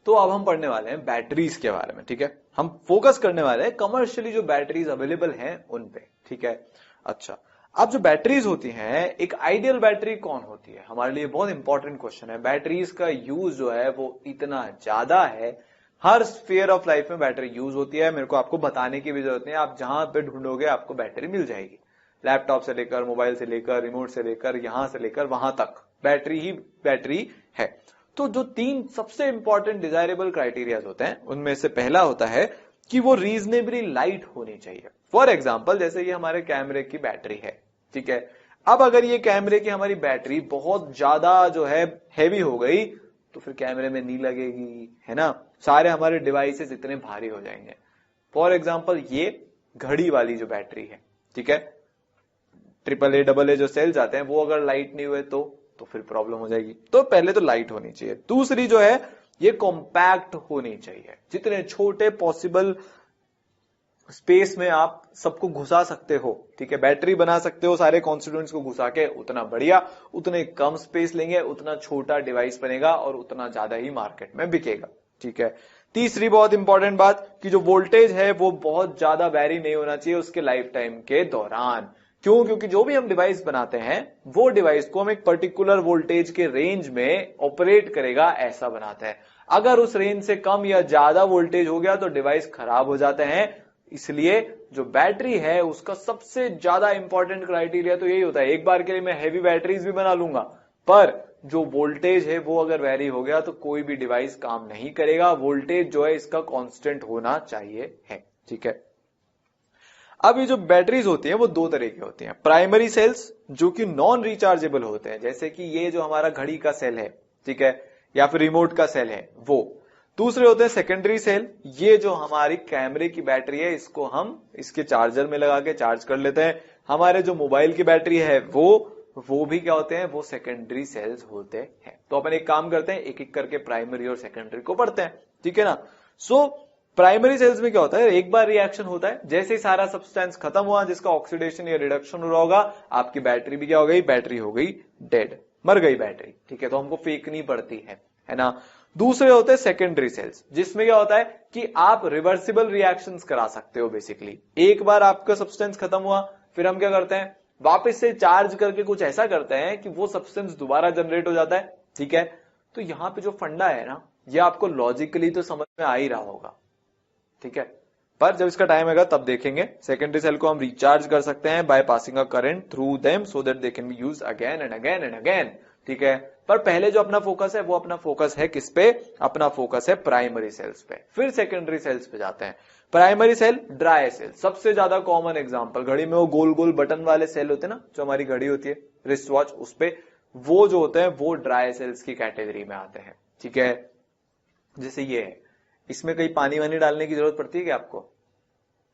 तो अब हम पढ़ने वाले हैं बैटरीज के बारे में, ठीक है। हम फोकस करने वाले हैं कमर्शियली जो बैटरीज अवेलेबल हैं उन पे, ठीक है। अच्छा, अब जो बैटरीज होती हैं, एक आइडियल बैटरी कौन होती है, हमारे लिए बहुत इंपॉर्टेंट क्वेश्चन है। बैटरीज का यूज जो है वो इतना ज्यादा है, हर स्फीयर ऑफ लाइफ में बैटरी यूज होती है। मेरे को आपको बताने की भी जरूरत नहीं है, आप जहां पे ढूंढोगे आपको बैटरी मिल जाएगी। लैपटॉप से लेकर, मोबाइल से लेकर, रिमोट से लेकर, यहां से लेकर वहां तक बैटरी ही बैटरी है। तो जो 3 सबसे इंपॉर्टेंट डिजायरेबल क्राइटेरियाज होते हैं, उनमें से पहला होता है कि वो रीजनेबली लाइट होनी चाहिए। फॉर एग्जाम्पल, जैसे ये हमारे कैमरे की बैटरी है, ठीक है। अब अगर ये कैमरे की हमारी बैटरी बहुत ज्यादा जो है हैवी हो गई तो फिर कैमरे में नहीं लगेगी, है ना। सारे हमारे डिवाइसेस इतने भारी हो जाएंगे। फॉर एग्जाम्पल, ये घड़ी वाली जो बैटरी है, ठीक है, AAA AA जो सेल्स आते हैं, वो अगर लाइट नहीं हुए तो फिर प्रॉब्लम हो जाएगी। तो पहले तो लाइट होनी चाहिए। दूसरी जो है, ये कॉम्पैक्ट होनी चाहिए, जितने छोटे पॉसिबल स्पेस में आप सबको घुसा सकते हो, ठीक है। बैटरी बना सकते हो सारे कॉन्स्टिट्यूएंट्स को घुसा के, उतना बढ़िया। उतने कम स्पेस लेंगे, उतना छोटा डिवाइस बनेगा और उतना ज्यादा ही मार्केट में बिकेगा, ठीक है। तीसरी बहुत इंपॉर्टेंट बात कि जो वोल्टेज है वो बहुत ज्यादा वेरी नहीं होना चाहिए उसके लाइफ टाइम के दौरान। क्यों? क्योंकि जो भी हम डिवाइस बनाते हैं वो डिवाइस को हम एक पर्टिकुलर वोल्टेज के रेंज में ऑपरेट करेगा, ऐसा बनाते हैं। अगर उस रेंज से कम या ज्यादा वोल्टेज हो गया तो डिवाइस खराब हो जाते हैं। इसलिए जो बैटरी है उसका सबसे ज्यादा इंपॉर्टेंट क्राइटेरिया तो यही होता है। एक बार के लिए मैं हैवी बैटरीज भी बना लूंगा, पर जो वोल्टेज है वो अगर वेरी हो गया तो कोई भी डिवाइस काम नहीं करेगा। वोल्टेज जो है इसका कांस्टेंट होना चाहिए है, ठीक है। अब ये जो बैटरीज होती हैं वो 2 तरह की होती हैं। प्राइमरी सेल्स जो कि नॉन रिचार्जेबल होते हैं, जैसे कि ये जो हमारा घड़ी का सेल है, ठीक है, या फिर रिमोट का सेल है वो। दूसरे होते हैं सेकेंडरी सेल, ये जो हमारी कैमरे की बैटरी है इसको हम इसके चार्जर में लगा के चार्ज कर लेते हैं। हमारे जो मोबाइल की बैटरी है वो भी क्या होते हैं, वो सेकेंडरी सेल्स होते हैं। तो अपन एक काम करते हैं, एक एक करके प्राइमरी और सेकेंडरी को पढ़ते हैं, ठीक है ना। सो प्राइमरी सेल्स में क्या होता है, एक बार रिएक्शन होता है, जैसे ही सारा सब्सटेंस खत्म हुआ जिसका ऑक्सीडेशन या रिडक्शन हो रहा होगा, आपकी बैटरी भी क्या हो गई, बैटरी हो गई डेड, मर गई बैटरी, ठीक है। तो हमको फेंकनी पड़ती है ना। दूसरे होते हैं सेकेंडरी सेल्स, जिसमें क्या होता है कि आप रिवर्सिबल रिएक्शंस करा सकते हो। बेसिकली एक बार आपका सब्सटेंस खत्म हुआ, फिर हम क्या करते हैं, वापस से चार्ज करके कुछ ऐसा करते हैं कि वो सब्सटेंस दोबारा जनरेट हो जाता है, ठीक है। तो यहां पे जो फंडा है ना, ये आपको लॉजिकली तो समझ में आ ही रहा होगा, ठीक है, पर जब इसका टाइम आएगा तब देखेंगे। सेकेंडरी सेल को हम रिचार्ज कर सकते हैं by passing a current through them so that they can be used again and again and again, ठीक है। पर पहले जो अपना फोकस है वो अपना फोकस है किस पे, अपना फोकस है प्राइमरी सेल्स पे। फिर सेकेंडरी सेल्स पे जाते हैं। प्राइमरी सेल, ड्राई सेल, सबसे ज्यादा कॉमन एग्जांपल, घड़ी में वो गोल गोल बटन वाले सेल होते हैं ना, जो हमारी घड़ी होती है रिस्ट वॉच, उस पे वो जो होते हैं वो ड्राई सेल्स की कैटेगरी में आते हैं, ठीक है। जैसे ये है, इसमें कहीं पानी वानी डालने की जरूरत पड़ती है क्या आपको,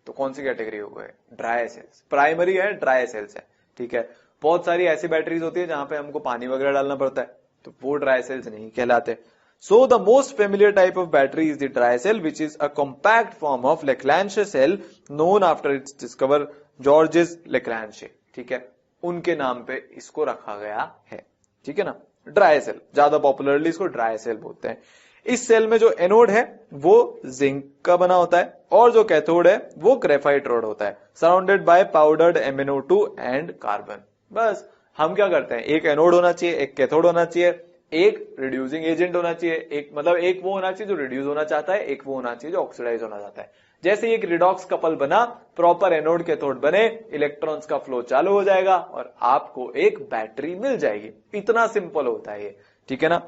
तो कौन सी कैटेगरी हो गए, ड्राई सेल्स। प्राइमरी है, ड्राई सेल्स है, ठीक है। बहुत सारी ऐसी बैटरीज होती है जहां पे हमको पानी वगैरह डालना पड़ता है, तो वो ड्राई सेल्स नहीं कहलाते। So the most familiar type of battery is the dry cell which is a compact form of Leclanche cell known after its discover Georges Leclanche, ठीक है, उनके नाम पे इसको रखा गया है, ठीक है ना। ड्राई सेल, ज्यादा पॉपुलरली इसको ड्राई सेल बोलते हैं। इस सेल में जो एनोड है वो जिंक का बना होता है और जो कैथोड है वो ग्रेफाइट रोड होता है, surrounded by powdered MnO2 and carbon. बस हम क्या करते हैं, एक एनोड होना चाहिए, एक कैथोड होना चाहिए, एक रिड्यूसिंग एजेंट होना चाहिए, एक मतलब एक वो होना चाहिए जो रिड्यूस होना चाहता है, एक वो होना चाहिए जो ऑक्सीडाइज होना चाहता है। जैसे एक रिडॉक्स कपल बना, प्रॉपर एनोड कैथोड बने, इलेक्ट्रॉन्स का फ्लो चालू हो जाएगा और आपको एक बैटरी मिल जाएगी। इतना सिंपल होता है ये, ठीक है ना।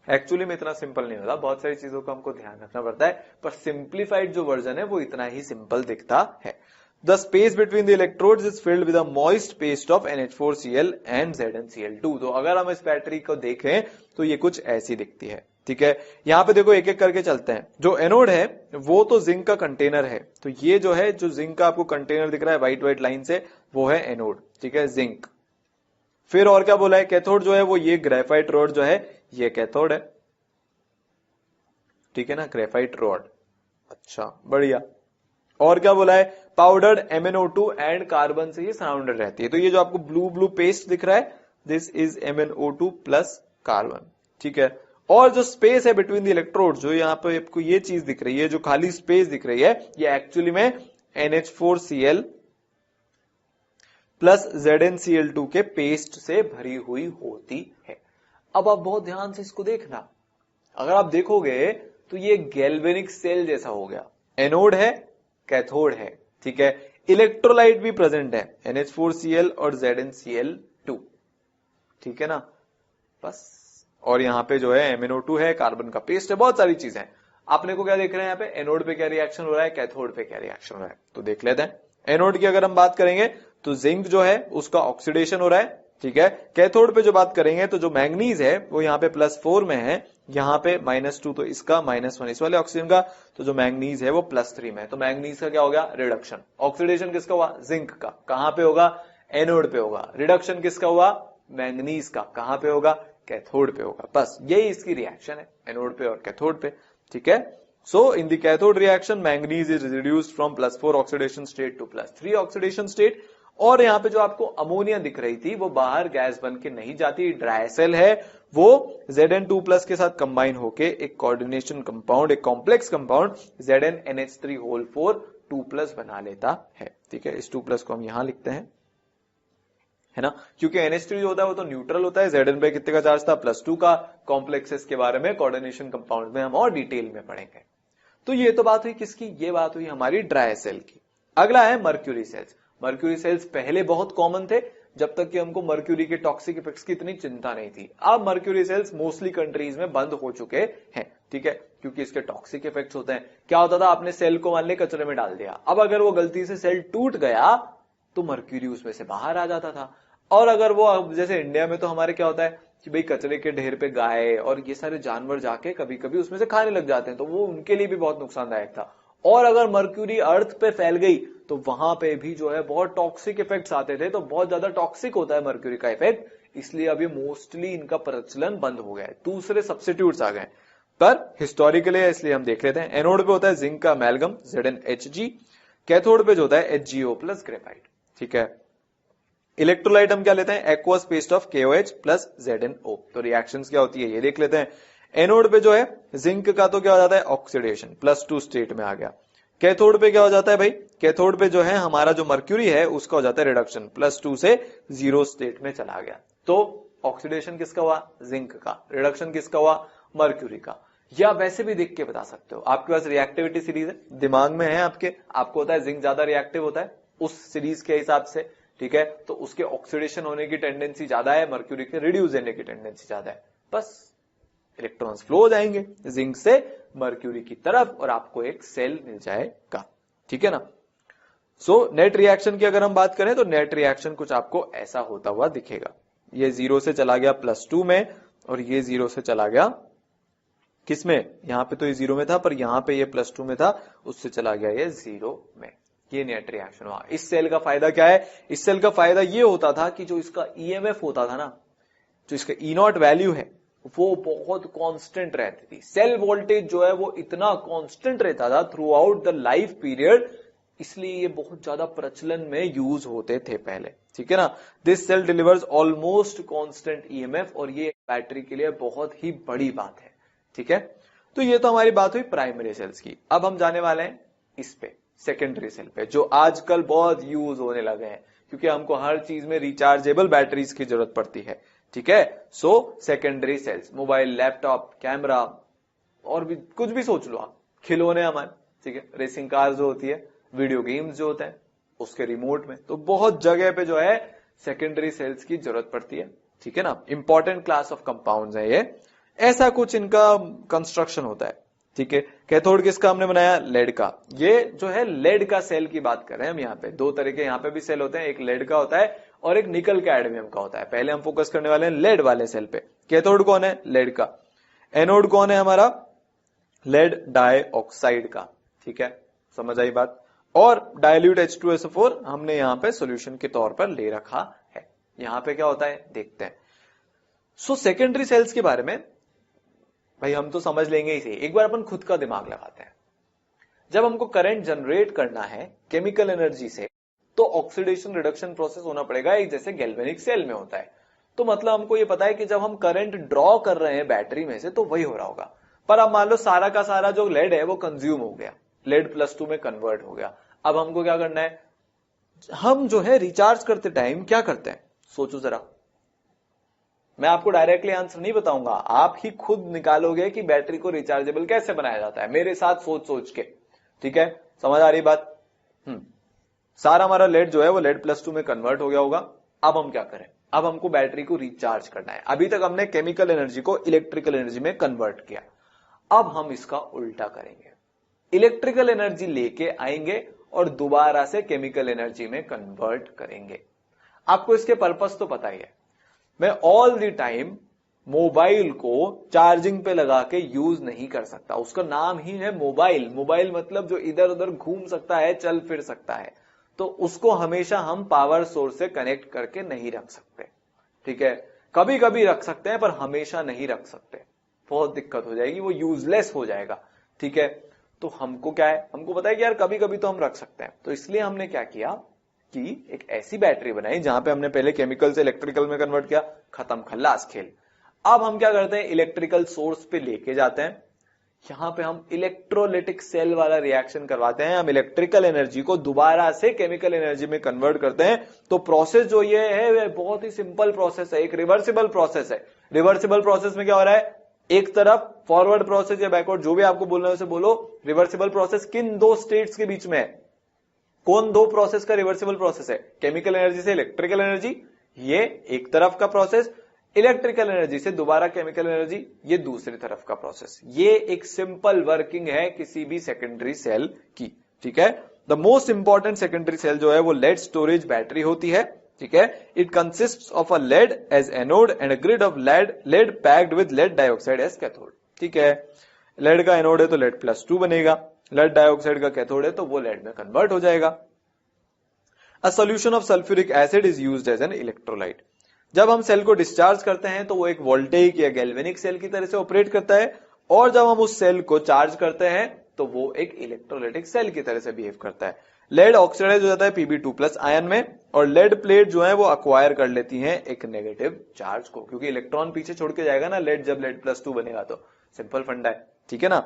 एक्चुअली में इतना सिंपल नहीं होता, बहुत सारी चीजों का हमको ध्यान रखना पड़ता है, पर सिंप्लीफाइड जो वर्जन है वो इतना ही सिंपल दिखता है। The space between the electrodes is filled with a moist paste of NH4Cl and ZnCl2। तो अगर हम इस बैटरी को देखें तो ये कुछ ऐसी दिखती है, ठीक है। यहां पे देखो एक एक करके चलते हैं। जो एनोड है वो तो जिंक का कंटेनर है, तो ये जो है, जो जिंक का आपको कंटेनर दिख रहा है व्हाइट व्हाइट लाइन से, वो है एनोड, ठीक है, जिंक। फिर और क्या बोला है, कैथोड जो है वो ये ग्रेफाइट रोड जो है ये कैथोड है, ठीक है ना, ग्रेफाइट रोड। अच्छा बढ़िया। और क्या बोला है, पाउडर्ड MnO2 एंड कार्बन से ये सराउंडेड रहती है। तो ये जो आपको ब्लू ब्लू पेस्ट दिख रहा है, this is MnO2 plus carbon, ठीक है। और जो स्पेस है बिटवीन द इलेक्ट्रोड, जो यहाँ पे आपको ये चीज दिख रही है, जो खाली स्पेस दिख रही है, ये एक्चुअली में NH4Cl प्लस ZnCl2 के पेस्ट से भरी हुई होती है। अब आप बहुत ध्यान से इसको देखना, अगर आप देखोगे तो ये गैल्वेनिक सेल जैसा हो गया, एनोड है कैथोड है, ठीक है, इलेक्ट्रोलाइट भी प्रेजेंट है NH4Cl और ZnCl2, ठीक है ना, बस। और यहाँ पे जो है MnO2 है, कार्बन का पेस्ट है, बहुत सारी चीजें हैं। आपने को क्या देख रहे हैं यहाँ पे, एनोड पे क्या रिएक्शन हो रहा है, कैथोड पे क्या रिएक्शन हो रहा है, तो देख लेते हैं। एनोड की अगर हम बात करेंगे तो जिंक जो है उसका ऑक्सीडेशन हो रहा है, ठीक है। कैथोड पे जो बात करेंगे तो जो मैंगनीज है वो यहाँ पे +4 में है, यहाँ पे -2, तो इसका -1 इस वाले ऑक्सीजन का, तो जो मैंगनीज है वो +3 में है, तो मैंगनीज का क्या हो गया, रिडक्शन। ऑक्सीडेशन किसका हुआ, जिंक का, कहां पे होगा, एनोड पे होगा। रिडक्शन किसका हुआ, मैंगनीज का, कहां पे होगा, कैथोड पे होगा। बस यही इसकी रिएक्शन है, एनोड पे और कैथोड पे, ठीक है। So in the cathode reaction manganese is reduced from +4 oxidation state to +3 oxidation state. और यहाँ पे जो आपको अमोनिया दिख रही थी वो बाहर गैस बन के नहीं जाती, ड्राई सेल है, वो Zn2+ के साथ कंबाइन होके एक कोऑर्डिनेशन कंपाउंड, एक कॉम्प्लेक्स कंपाउंड ZnNH3 2+ बना लेता है, ठीक है। इस 2+ को हम यहां लिखते हैं, है ना, क्योंकि NH3 जो होता है वो तो न्यूट्रल होता है। Zn पे कितने का चार्ज था, +2 का। कॉम्प्लेक्सेस के बारे में कोऑर्डिनेशन कंपाउंड में हम और डिटेल में पढ़ेंगे। तो ये तो बात हुई किसकी, ये बात हुई हमारी ड्राई सेल की। अगला है मर्क्यूरी सेल्स। मर्क्यूरी सेल्स पहले बहुत कॉमन थे, जब तक कि हमको मर्क्यूरी के टॉक्सिक इफेक्ट्स की इतनी चिंता नहीं थी। अब मर्क्यूरी सेल्स मोस्टली कंट्रीज में बंद हो चुके हैं, ठीक है, क्योंकि इसके टॉक्सिक इफेक्ट्स होते हैं। क्या होता था, आपने सेल को मान ले कचरे में डाल दिया, अब अगर वो गलती से सेल टूट गया तो मर्क्यूरी उसमें से बाहर आ जाता था। और अगर वो, जैसे इंडिया में तो हमारे क्या होता है कि भाई कचरे के ढेर पे गाय और ये सारे जानवर जाके कभी कभी उसमें से खाने लग जाते हैं, तो वो उनके लिए भी बहुत नुकसानदायक था। और अगर मर्क्यूरी अर्थ पे फैल गई तो वहां पे भी जो है बहुत टॉक्सिक इफेक्ट्स आते थे, तो बहुत ज्यादा टॉक्सिक होता है मर्क्यूरी का इफेक्ट, इसलिए अभी मोस्टली इनका प्रचलन बंद हो गया है, दूसरे सब्स्टिट्यूट्स आ गए। पर हिस्टोरिकली है इसलिए हम देख लेते हैं। एनोड पे होता है जिंक का अमेल्गम ZnHg, कैथोड पे जो होता है HgO प्लस ग्रेफाइट, ठीक है। इलेक्ट्रोलाइट हम क्या लेते हैं, aqueous paste of KOH plus ZnO। तो रिएक्शंस क्या होती है ये देख लेते हैं। एनोड पे जो है जिंक का तो क्या हो जाता है, ऑक्सीडेशन, +2 स्टेट में आ गया। कैथोड पे क्या हो जाता है भाई, कैथोड पे जो है हमारा जो मर्क्यूरी है उसका हो जाता है रिडक्शन, +2 से 0 स्टेट में चला गया। तो ऑक्सीडेशन किसका हुआ, जिंक का। रिडक्शन किसका हुआ, मर्क्यूरी का। या वैसे भी देख के बता सकते हो, आपके पास रिएक्टिविटी सीरीज है, दिमाग में है आपके, आपको होता है जिंक ज्यादा रिएक्टिव होता है उस सीरीज के हिसाब से, ठीक है, तो उसके ऑक्सीडेशन होने की टेंडेंसी ज्यादा है, मर्क्यूरी के रिड्यूस होने की टेंडेंसी ज्यादा है। बस इलेक्ट्रॉन्स फ्लो हो जाएंगे जिंक से मर्क्यूरी की तरफ और आपको एक सेल मिल जाएगा, ठीक है ना। सो नेट रिएक्शन की अगर हम बात करें तो नेट रिएक्शन कुछ आपको ऐसा होता हुआ दिखेगा। ये 0 से चला गया +2 में और ये 0 से चला गया किसमें, यहां पे तो ये 0 में था पर यहां पे ये +2 में था, उससे चला गया ये 0 में। ये नेट रिएक्शन हुआ। इस सेल का फायदा क्या है, इस सेल का फायदा ये होता था कि जो इसका EMF होता था ना, जो इसका E0 वैल्यू है वो बहुत कांस्टेंट रहती थी। सेल वोल्टेज जो है वो इतना कांस्टेंट रहता था through out the life period, इसलिए ये बहुत ज्यादा प्रचलन में यूज होते थे पहले, ठीक है ना। This cell delivers almost constant EMF और ये बैटरी के लिए बहुत ही बड़ी बात है, ठीक है। तो ये तो हमारी बात हुई प्राइमरी सेल्स की। अब हम जाने वाले हैं इस पे, सेकेंडरी सेल पे, जो आजकल बहुत यूज होने लगे हैं क्योंकि हमको हर चीज में रिचार्जेबल बैटरीज की जरूरत पड़ती है, ठीक है। So secondary cells, mobile, laptop, camera और भी कुछ भी सोच लो आप, खिलौने हमारे, ठीक है, रेसिंग कार जो होती है, वीडियो गेम्स जो होते हैं उसके रिमोट में, तो बहुत जगह पे जो है सेकेंडरी सेल्स की जरूरत पड़ती है, ठीक है ना। इंपॉर्टेंट क्लास ऑफ कंपाउंड्स है ये, ऐसा कुछ इनका कंस्ट्रक्शन होता है, ठीक है। कैथोड किसका हमने बनाया, लेड का। ये जो है लेड का सेल की बात कर रहे हैं हम यहाँ पे। दो तरह के यहाँ पे भी सेल होते हैं, एक लेड का होता है और एक निकल कैडमियम का होता है। पहले हम फोकस करने वाले हैं लेड वाले सेल पे। कैथोड कौन है, लेड का। एनोड कौन है हमारा, लेड डाइऑक्साइड का, ठीक है, समझ आई बात। और डाइल्यूट H2SO4 हमने यहाँ पे सोल्यूशन के तौर पर ले रखा है। यहाँ पे क्या होता है देखते हैं। सो सेकेंडरी सेल्स के बारे में भाई हम तो समझ लेंगे ही, एक बार अपन खुद का दिमाग लगाते हैं। जब हमको करंट जनरेट करना है केमिकल एनर्जी से, तो ऑक्सीडेशन रिडक्शन प्रोसेस होना पड़ेगा, एक जैसे गैल्वेनिक सेल में होता है। तो मतलब हमको ये पता है कि जब हम करंट ड्रॉ कर रहे हैं बैटरी में से तो वही हो रहा होगा। पर अब मान लो सारा का सारा जो लेड है वो कंज्यूम हो गया, लेड +2 में कन्वर्ट हो गया। अब हमको क्या करना है, हम जो है रिचार्ज करते टाइम क्या करते हैं, सोचो जरा। मैं आपको डायरेक्टली आंसर नहीं बताऊंगा, आप ही खुद निकालोगे कि बैटरी को रिचार्जेबल कैसे बनाया जाता है, मेरे साथ सोच सोच के। ठीक है, समझ आ रही बात? सारा हमारा लेड जो है वो लेड +2 में कन्वर्ट हो गया होगा। अब हम क्या करें, अब हमको बैटरी को रिचार्ज करना है। अभी तक हमने केमिकल एनर्जी को इलेक्ट्रिकल एनर्जी में कन्वर्ट किया, अब हम इसका उल्टा करेंगे, इलेक्ट्रिकल एनर्जी लेके आएंगे और दोबारा से केमिकल एनर्जी में कन्वर्ट करेंगे। आपको इसके पर्पस तो पता ही है, मैं ऑल द टाइम मोबाइल को चार्जिंग पे लगा के यूज नहीं कर सकता, उसका नाम ही है मोबाइल। मोबाइल मतलब जो इधर उधर घूम सकता है, चल फिर सकता है, तो उसको हमेशा हम पावर सोर्स से कनेक्ट करके नहीं रख सकते। ठीक है, कभी कभी रख सकते हैं पर हमेशा नहीं रख सकते, बहुत दिक्कत हो जाएगी, वो यूजलेस हो जाएगा। ठीक है, तो हमको क्या है, हमको पता है कि यार कभी कभी तो हम रख सकते हैं, तो इसलिए हमने क्या किया कि एक ऐसी बैटरी बनाई जहां पे हमने पहले केमिकल से इलेक्ट्रिकल में कन्वर्ट किया, खत्म खल्लास खेल। अब हम क्या करते हैं, इलेक्ट्रिकल सोर्स पे लेके जाते हैं, यहां पे हम इलेक्ट्रोलिटिक सेल वाला रिएक्शन करवाते हैं, हम इलेक्ट्रिकल एनर्जी को दोबारा से केमिकल एनर्जी में कन्वर्ट करते हैं। तो प्रोसेस जो ये है वह बहुत ही सिंपल प्रोसेस है, एक रिवर्सिबल प्रोसेस है। रिवर्सिबल प्रोसेस में क्या हो रहा है, एक तरफ फॉरवर्ड प्रोसेस या बैकवर्ड जो भी आपको बोलना है उसे बोलो। रिवर्सिबल प्रोसेस किन दो स्टेट्स के बीच में है, कौन दो प्रोसेस का रिवर्सिबल प्रोसेस है, केमिकल एनर्जी से इलेक्ट्रिकल एनर्जी, ये एक तरफ का प्रोसेस, इलेक्ट्रिकल एनर्जी से दोबारा केमिकल एनर्जी, ये दूसरी तरफ का प्रोसेस। ये एक सिंपल वर्किंग है किसी भी सेकेंडरी सेल की। ठीक है, the most important secondary cell जो है वो लेड स्टोरेज बैटरी होती है। ठीक है, it consists of a lead as anode and a grid of lead packed with lead dioxide as cathode. ठीक है, लेड का एनोड है तो लेड +2 बनेगा, लेड डाइऑक्साइड का कैथोड है तो वो लेड में कन्वर्ट हो जाएगा। A solution of sulphuric acid is used as an electrolyte. जब हम सेल को डिस्चार्ज करते हैं तो वो एक वोल्टेइक या गैल्वेनिक सेल की तरह से ऑपरेट करता है, और जब हम उस सेल को चार्ज करते हैं तो वो एक इलेक्ट्रोलाइटिक सेल की तरह से बिहेव करता है। लेड ऑक्सीडाइज हो जाता है Pb2+ आयन में, और लेड प्लेट जो है वो अक्वायर कर लेती हैं एक नेगेटिव चार्ज को, क्योंकि इलेक्ट्रॉन पीछे छोड़ के जाएगा ना लेड, जब लेड +2 बनेगा तो सिंपल फंडा है। ठीक है ना।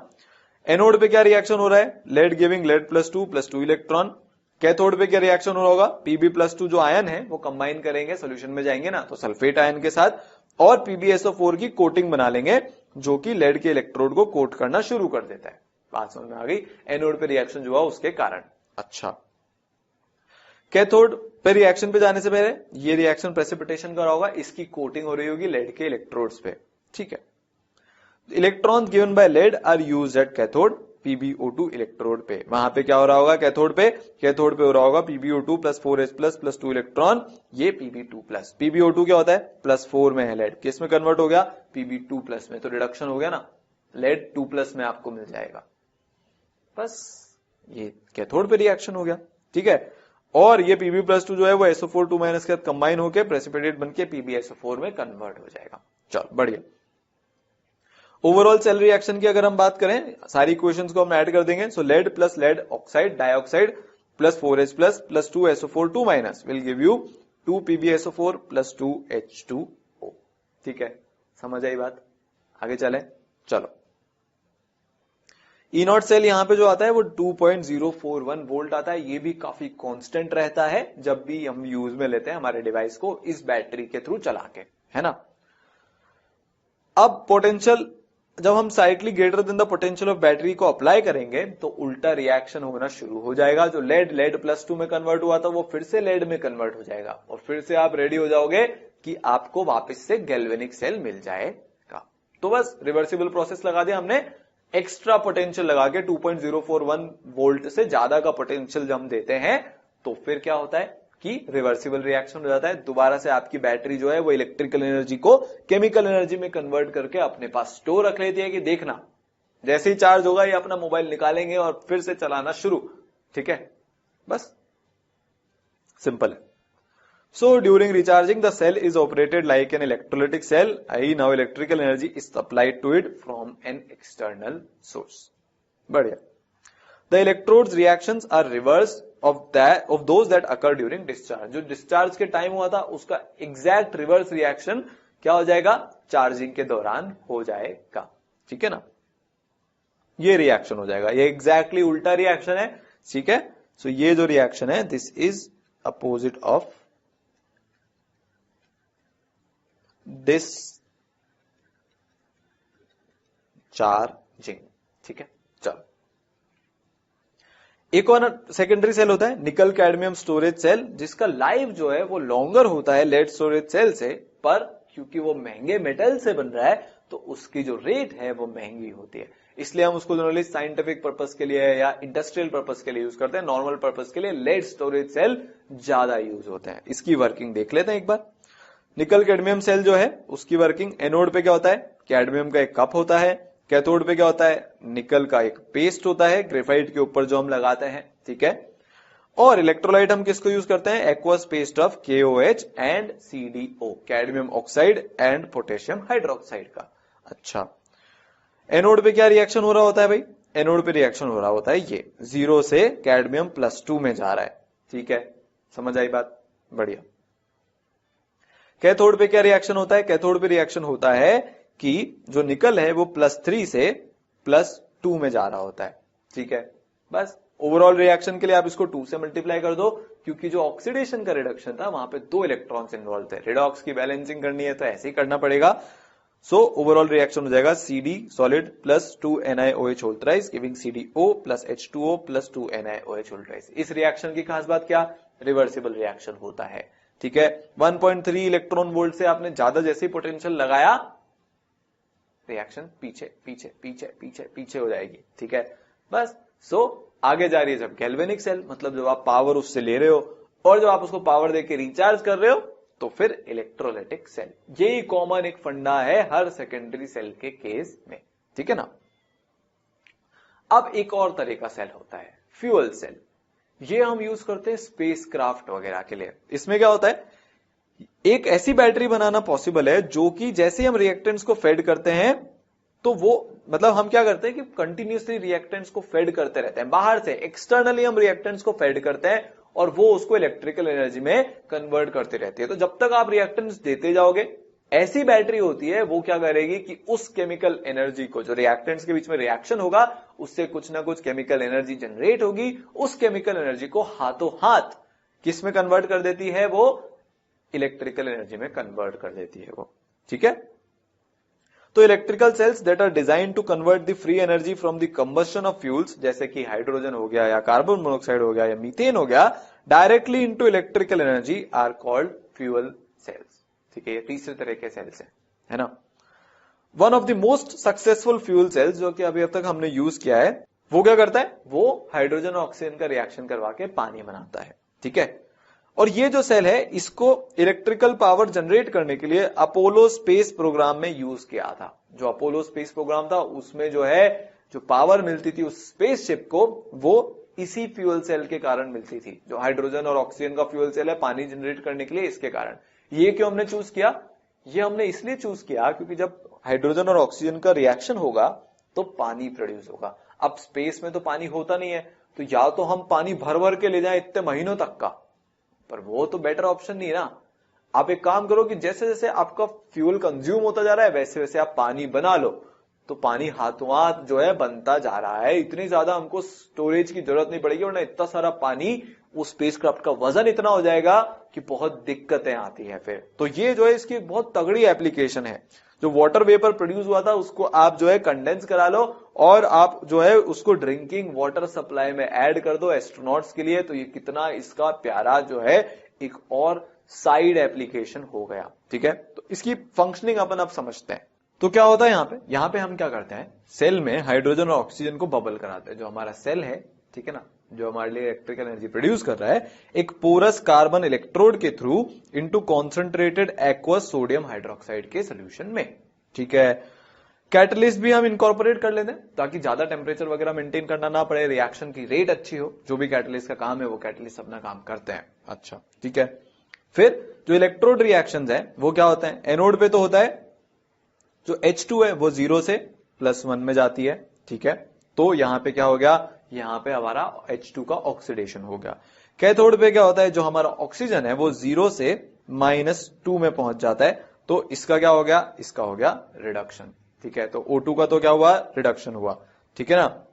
एनोड पे क्या रिएक्शन हो रहा है, lead giving lead +2 electron. Cathode पे क्या रिएक्शन हो रहा होगा, Pb+2 जो आयन है वो कंबाइन करेंगे, सोल्यूशन में जाएंगे ना तो सल्फेट आयन के साथ, और PbSO4 की कोटिंग बना लेंगे जो कि लेड के इलेक्ट्रोड को कोट करना शुरू कर देता है। बात समझ में आ गई, एनोड पे रिएक्शन जो हुआ उसके कारण। अच्छा, कैथोड पे रिएक्शन पे जाने से पहले ये रिएक्शन प्रेसिपिटेशन का होगा, इसकी कोटिंग हो रही होगी लेड के इलेक्ट्रोड्स पे। ठीक है, electrons given by lead are used at cathode PbO2 electrode पे। वहां पे क्या हो रहा होगा, कैथोड पे हो रहा होगा PbO2 +4H+ +2 इलेक्ट्रॉन, ये Pb2+। PbO2 क्या होता है, +4 में है लेड, किस में कन्वर्ट हो गया, Pb2+ में, तो रिडक्शन हो गया ना, लेड 2+ में आपको मिल जाएगा। बस ये कैथोड पे रिएक्शन हो गया। ठीक है, और ये Pb+2 जो है वो SO4 2- के साथ कंबाइन होकर प्रेसिपिटेट बनके PbSO4 में कन्वर्ट हो जाएगा। चलो बढ़िया। ओवरऑल सेल रिएक्शन की अगर हम बात करें, सारी इक्वेशंस को हम ऐड कर देंगे। So lead plus lead oxide dioxide plus 4H+ plus 2SO4 2- will give you 2 PbSO4 plus 2 H2O। ठीक है, समझ आई बात, आगे चलें। चलो, E0 सेल यहां पे जो आता है वो 2.041 वोल्ट आता है, ये भी काफी कांस्टेंट रहता है जब भी हम यूज में लेते हैं हमारे डिवाइस को इस बैटरी के थ्रू चला के, है ना। अब पोटेंशियल, जब हम cyclic greater than the potential of battery को अप्लाई करेंगे तो उल्टा रिएक्शन होना शुरू हो जाएगा। जो लेड +2 में कन्वर्ट हुआ था वो फिर से लेड में कन्वर्ट हो जाएगा, और फिर से आप रेडी हो जाओगे कि आपको वापस से गैल्वेनिक सेल मिल जाएगा। तो बस रिवर्सिबल प्रोसेस लगा दिया हमने, एक्स्ट्रा पोटेंशियल लगा के 2.041 वोल्ट से ज्यादा का पोटेंशियल जब हम देते हैं तो फिर क्या होता है कि रिवर्सिबल रिएक्शन हो जाता है, दोबारा से आपकी बैटरी जो है वो इलेक्ट्रिकल एनर्जी को केमिकल एनर्जी में कन्वर्ट करके अपने पास स्टोर रख लेती है कि देखना जैसे ही चार्ज होगा ये अपना मोबाइल निकालेंगे और फिर से चलाना शुरू। ठीक है, बस सिंपल है। So during recharging the cell is operated like an electrolytic cell, I now electrical energy is supplied to it from an external source. बढ़िया। The electrodes reactions are reversed of those that occur during discharge. जो discharge के time हुआ था उसका exact reverse reaction क्या हो जाएगा, charging के दौरान हो जाएगा। ठीक है ना, ये रिएक्शन हो जाएगा, ये एग्जैक्टली उल्टा रिएक्शन है। ठीक है, सो ये जो रिएक्शन है this is opposite of discharging. ठीक है, चलो एक और सेकेंडरी सेल होता है निकल कैडमियम स्टोरेज सेल, जिसका लाइफ जो है वो लॉन्गर होता है लेड स्टोरेज सेल से, पर क्योंकि वो महंगे मेटल से बन रहा है तो उसकी जो रेट है वो महंगी होती है, इसलिए हम उसको जनरली साइंटिफिक पर्पस के लिए या इंडस्ट्रियल पर्पस के लिए यूज करते हैं। नॉर्मल पर्पस के लिए लेड स्टोरेज सेल ज्यादा यूज होते हैं। इसकी वर्किंग देख लेते हैं एक बार। निकल कैडमियम सेल जो है उसकी वर्किंग, एनोड पे क्या होता है, कैडमियम का एक कप होता है, कैथोड पे क्या होता है, निकल का एक पेस्ट होता है ग्रेफाइट के ऊपर जो हम लगाते हैं। ठीक है, और इलेक्ट्रोलाइट हम किसको यूज करते हैं, aqueous paste of KOH and CDO, cadmium oxide and potassium hydroxide का। अच्छा, एनोड पे क्या रिएक्शन हो रहा होता है भाई, एनोड पे रिएक्शन हो रहा होता है ये 0 से कैडमियम +2 में जा रहा है। ठीक है, समझ आई बात, बढ़िया। कैथोड पे क्या रिएक्शन होता है, कैथोड पे रिएक्शन होता है कि जो निकल है वो +3 से +2 में जा रहा होता है। ठीक है, बस ओवरऑल रिएक्शन के लिए आप इसको 2 से मल्टीप्लाई कर दो, क्योंकि जो ऑक्सीडेशन का रिडक्शन था वहां पे 2 इलेक्ट्रॉन्स इन्वॉल्व थे, रिडॉक्स की बैलेंसिंग करनी है तो ऐसे ही करना पड़ेगा। सो ओवरऑल रिएक्शन हो जाएगा CD solid +2 NiOH whole thrice giving CDO +H2O +2 NiOH whole thrice. इस रिएक्शन की खास बात क्या, रिवर्सिबल रिएक्शन होता है। ठीक है, 1.3 इलेक्ट्रॉन वोल्ट से आपने ज्यादा जैसे पोटेंशियल लगाया, रिएक्शन पीछे पीछे पीछे पीछे पीछे हो जाएगी। ठीक है, बस आगे जा रही है जब गैल्वेनिक सेल, मतलब जब आप पावर उससे ले रहे हो और जब आप उसको पावर देके रिचार्ज कर रहे हो, तो फिर इलेक्ट्रोलाइटिक सेल। यही कॉमन एक फंडा है हर सेकेंडरी सेल के केस में। ठीक है ना, अब एक और तरह का सेल होता है फ्यूल सेल। ये हम यूज करते हैं स्पेस क्राफ्ट वगैरह के लिए। इसमें क्या होता है, एक ऐसी बैटरी बनाना पॉसिबल है जो कि जैसे हम रिएक्टेंट्स को फेड करते हैं तो वो, मतलब हम क्या करते हैं कि कंटिन्यूसली रिएक्टेंट्स को फेड करते रहते हैं, बाहर से एक्सटर्नली हम रिएक्टेंट्स को फेड करते हैं और वो उसको इलेक्ट्रिकल एनर्जी में कन्वर्ट करती रहती है। तो जब तक आप रिएक्टेंट्स देते जाओगे, ऐसी बैटरी होती है वो क्या करेगी कि उस केमिकल एनर्जी को, जो रिएक्टेंट्स के बीच में रिएक्शन होगा उससे कुछ ना कुछ केमिकल एनर्जी जनरेट होगी, उस केमिकल एनर्जी को हाथों हाथ किस में कन्वर्ट कर देती है, वो इलेक्ट्रिकल एनर्जी में कन्वर्ट कर देती है वो। ठीक है, तो electrical cells that are design to convert the free energy from the combustion of fuels, जैसे कि हाइड्रोजन हो गया या कार्बन मोनोऑक्साइड हो गया या मीथेन हो गया, directly into electrical energy are called fuel cells. ठीक है, ये तीसरे तरह के सेल्स है ना। One of the most successful fuel cells जो कि अभी अब तक हमने यूज किया है, वो क्या करता है, वो हाइड्रोजन और ऑक्सीजन का रिएक्शन करवा के पानी बनाता है। ठीक है, और ये जो सेल है इसको इलेक्ट्रिकल पावर जनरेट करने के लिए अपोलो स्पेस प्रोग्राम में यूज किया था। जो अपोलो स्पेस प्रोग्राम था उसमें जो है जो पावर मिलती थी उस स्पेसशिप को, वो इसी फ्यूल सेल के कारण मिलती थी। जो हाइड्रोजन और ऑक्सीजन का फ्यूल सेल है पानी जनरेट करने के लिए, इसके कारण। ये क्यों हमने चूज किया, ये हमने इसलिए चूज किया क्योंकि जब हाइड्रोजन और ऑक्सीजन का रिएक्शन होगा तो पानी प्रोड्यूस होगा। अब स्पेस में तो पानी होता नहीं है, तो या तो हम पानी भर भर के ले जाएं इतने महीनों तक का, पर वो तो बेटर ऑप्शन नहीं है ना। आप एक काम करो कि जैसे जैसे आपका फ्यूल कंज्यूम होता जा रहा है वैसे वैसे आप पानी बना लो, तो पानी हाथों हाथ जो है बनता जा रहा है। इतनी ज्यादा हमको स्टोरेज की जरूरत नहीं पड़ेगी, वरना इतना सारा पानी उस स्पेसक्राफ्ट का वजन इतना हो जाएगा कि बहुत दिक्कतें आती है फिर। तो ये जो है इसकी बहुत तगड़ी एप्लीकेशन है। जो वाटर वेपर प्रोड्यूस हुआ था उसको आप जो है कंडेंस करा लो और आप जो है उसको ड्रिंकिंग वाटर सप्लाई में ऐड कर दो एस्ट्रोनॉट्स के लिए, तो ये कितना इसका प्यारा जो है एक और साइड एप्लीकेशन हो गया। ठीक है, तो इसकी फंक्शनिंग अपन अब समझते हैं। तो क्या होता है यहाँ पे हम क्या करते हैं, सेल में हाइड्रोजन और ऑक्सीजन को बबल कराते हैं। जो हमारा सेल है, ठीक है ना, जो हमारे लिए इलेक्ट्रिकल एनर्जी प्रोड्यूस कर रहा है, एक पोरस कार्बन इलेक्ट्रोड के through into concentrated aqueous sodium hydroxide के सोल्यूशन में। ठीक है, कैटलिस्ट भी हम इनकॉर्पोरेट कर लेते हैं ताकि ज्यादा टेम्परेचर वगैरह मेंटेन करना ना पड़े, रिएक्शन की रेट अच्छी हो। जो भी कैटलिस्ट का काम है वो कैटलिस्ट अपना काम करते हैं। अच्छा, ठीक है, फिर जो इलेक्ट्रोड रिएक्शंस है वो क्या होते हैं, एनोड पे तो होता है जो H2 है वो 0 से +1 में जाती है। ठीक है, तो यहां पे क्या हो गया, यहां पे हमारा H2 का ऑक्सीडेशन हो गया। कैथोड पे क्या होता है, जो हमारा ऑक्सीजन है वो 0 से -2 में पहुंच जाता है, तो इसका क्या हो गया, इसका हो गया रिडक्शन। ठीक है, तो O2 का तो क्या हुआ, रिडक्शन हुआ। ठीक है ना,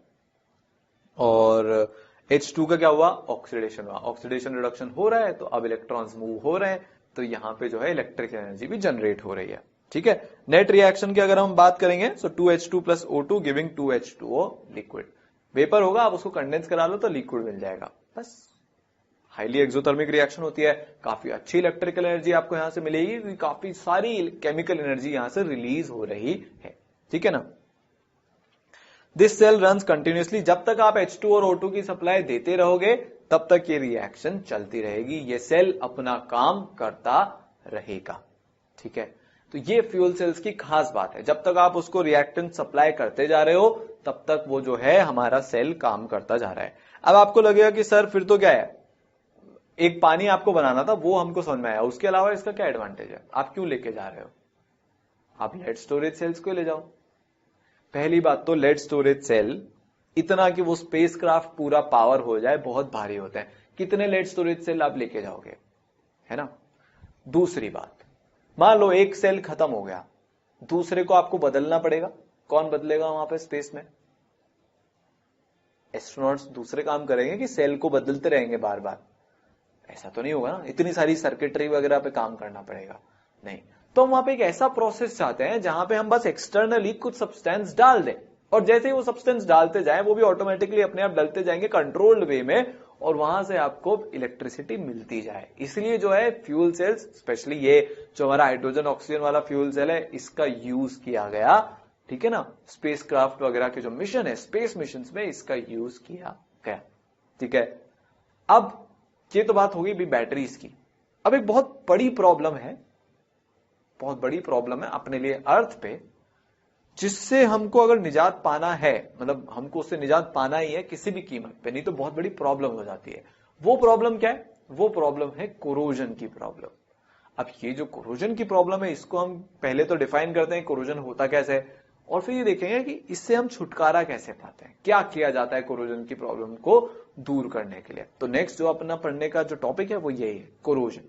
और H2 का क्या हुआ, ऑक्सीडेशन हुआ। ऑक्सीडेशन रिडक्शन हो रहा है तो अब इलेक्ट्रॉन्स मूव हो रहे हैं, तो यहां पे जो है इलेक्ट्रिक एनर्जी भी जनरेट हो रही है। ठीक है, नेट रिएक्शन की अगर हम बात करेंगे, सो 2H2 + O2 giving 2H2O liquid. Vapour होगा, आप उसको कंडेंस करा लो तो लिक्विड मिल जाएगा, बस। हाईली एक्सोथर्मिक रिएक्शन होती है, काफी अच्छी इलेक्ट्रिकल एनर्जी आपको यहां से मिलेगी, काफी सारी केमिकल एनर्जी यहां से रिलीज हो रही है। ठीक है ना। दिस सेल रन्स कंटिन्यूअसली, जब तक आप H2 और O2 की सप्लाई देते रहोगे तब तक ये रिएक्शन चलती रहेगी, ये सेल अपना काम करता रहेगा। ठीक है, तो ये फ्यूल सेल्स की खास बात है, जब तक आप उसको रिएक्टेंट सप्लाई करते जा रहे हो तब तक वो जो है हमारा सेल काम करता जा रहा है। अब आपको लगेगा कि सर फिर तो क्या है, एक पानी आपको बनाना था वो हमको समझ में आया, उसके अलावा इसका क्या एडवांटेज है, आप क्यों लेके जा रहे हो, आप लेड स्टोरेज सेल्स को ले जाओ। पहली बात तो लेड स्टोरेज सेल इतना कि वो स्पेसक्राफ्ट पूरा पावर हो जाए बहुत भारी होता है, कितने लेड स्टोरेज सेल आप लेके जाओगे, है ना। दूसरी बात, मान लो एक सेल खत्म हो गया, दूसरे को आपको बदलना पड़ेगा, कौन बदलेगा वहां पे स्पेस में, एस्ट्रोनॉट्स दूसरे काम करेंगे कि सेल को बदलते रहेंगे बार बार, ऐसा तो नहीं होगा ना, इतनी सारी सर्किटरी वगैरह पे काम करना पड़ेगा, नहीं। तो हम वहां पे एक ऐसा प्रोसेस चाहते हैं जहां पे हम बस एक्सटर्नली कुछ सब्सटेंस डाल दें, और जैसे ही वो सब्सटेंस डालते जाएं वो भी ऑटोमेटिकली अपने आप डलते जाएंगे कंट्रोल्ड वे में, और वहां से आपको इलेक्ट्रिसिटी मिलती जाए। इसलिए जो है फ्यूल सेल्स, स्पेशली ये जो हमारा हाइड्रोजन ऑक्सीजन वाला फ्यूल सेल है, इसका यूज किया गया। ठीक है ना, स्पेस क्राफ्ट वगैरह के जो मिशन है, स्पेस मिशन में इसका यूज किया गया। ठीक है, अब ये तो बात होगी भी बैटरीज की। अब एक बहुत बड़ी प्रॉब्लम है, बहुत बड़ी प्रॉब्लम है अपने लिए अर्थ पे, जिससे हमको अगर निजात पाना है, मतलब हमको उससे निजात पाना ही है किसी भी कीमत पे, नहीं तो बहुत बड़ी प्रॉब्लम हो जाती है। वो प्रॉब्लम क्या है, वो प्रॉब्लम है कोरोजन की प्रॉब्लम। अब ये जो कोरोजन की प्रॉब्लम है, इसको हम पहले तो डिफाइन करते हैं कोरोजन होता कैसे है, और फिर ये देखेंगे कि इससे हम छुटकारा कैसे पाते हैं, क्या किया जाता है कोरोजन की प्रॉब्लम को दूर करने के लिए। तो नेक्स्ट जो अपना पढ़ने का जो टॉपिक है वो यही है, कोरोजन।